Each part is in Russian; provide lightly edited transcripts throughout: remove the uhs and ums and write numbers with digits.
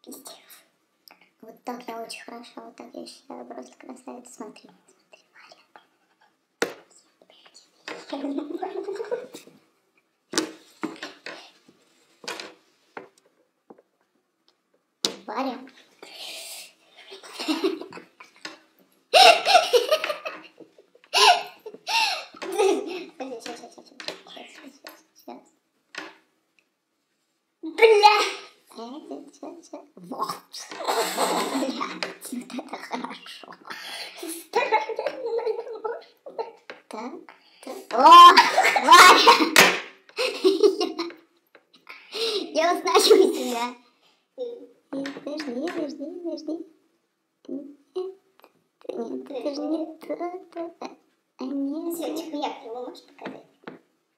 Пиздец. Вот так я очень хороша, вот так я считаю, просто красавица. Смотри, смотри, Варя. Варя. Бля! Вот. Блядь, это хорошо. Так. О, Варя! Я узнаю тебя. Подожди. Нет, это же не то. Нет. Светочку я к нему можешь показать?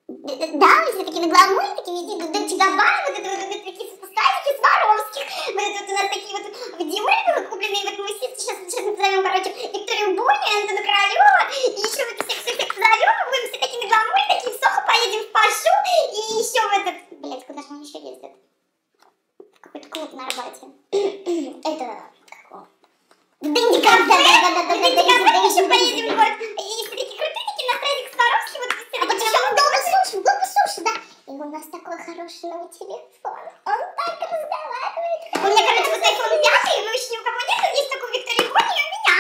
Да, все такими гламуры, такими Дольче Габбана, вот это вот такие фустазики Сваровских, вот это вот у нас такие вот в Диоре было купленные, вот мы сейчас назовем, короче, Викторию Бони, Антону Королёва, и еще вот всех Зарёва, будем все такими гламуры, такие в Сохо поедем в Пашу, и еще в этот, блядь, куда же они еще ездят? В какой-то клуб на Арбате. Это, да, еще поедем в город, и все такие крутые, такие на стадии Сваровский, вот а потом долго суши, да. И у нас такой хороший новый телефон. Он так разговаривает. У меня, короче, вот iPhone 5, и вообще ни у кого нет. Есть только у Виктории Бони и у меня.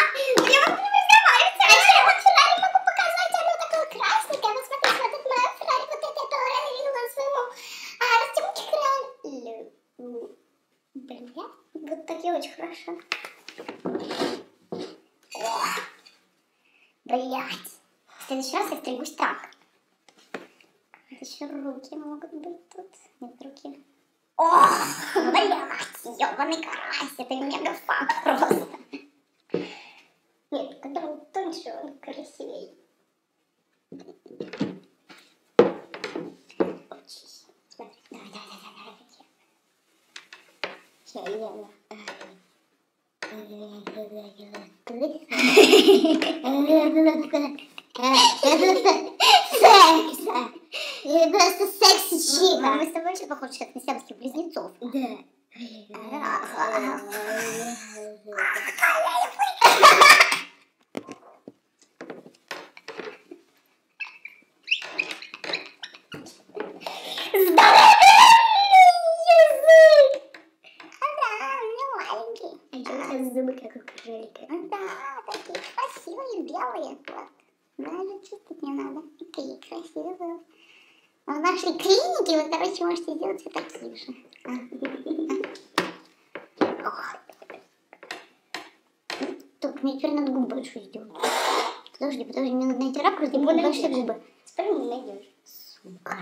Я вот буду разговаривать. А я вот Феррари могу показать. Оно такое красненькое. Вот смотри, вот это моя Феррари. Вот это я подарила своему Артемке Кралю. Бля, вот так я очень хорошо. Блять. В следующий раз я стригусь так. Еще руки могут быть тут. Нет, руки. Ох, блядь, ёбаный карась, это мегафан просто. Нет, когда он тоньше, он красивей. Учись. Смотри, давай. Сейчас я. Секс! Я просто секси-чика. Мы с тобой очень похожи сейчас на сиамских близнецов. Да. Зубы как у кролика. Да, такие красивые, белые. Вот. Даже чистить не надо. Такие красивые зубы. В нашей клинике вы, короче, можете сделать все такие же. Только мне теперь надо губы больше сделать. Подожди, мне надо найти ракурс, где будут большие губы. Теперь не найдешь. Сука.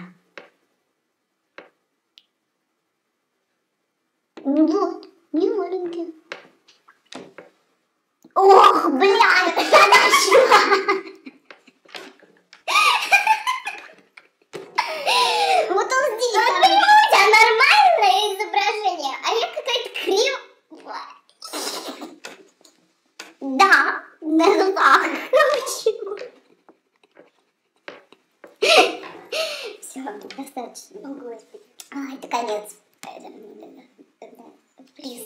Ну вот, не маленькие. Ох, бля, это хорошо! Вот он здесь. Вот у тебя нормальное изображение, а я какая-то кривая. Да, так. Почему? Все, достаточно. О, Господи. А, это конец. Плиз.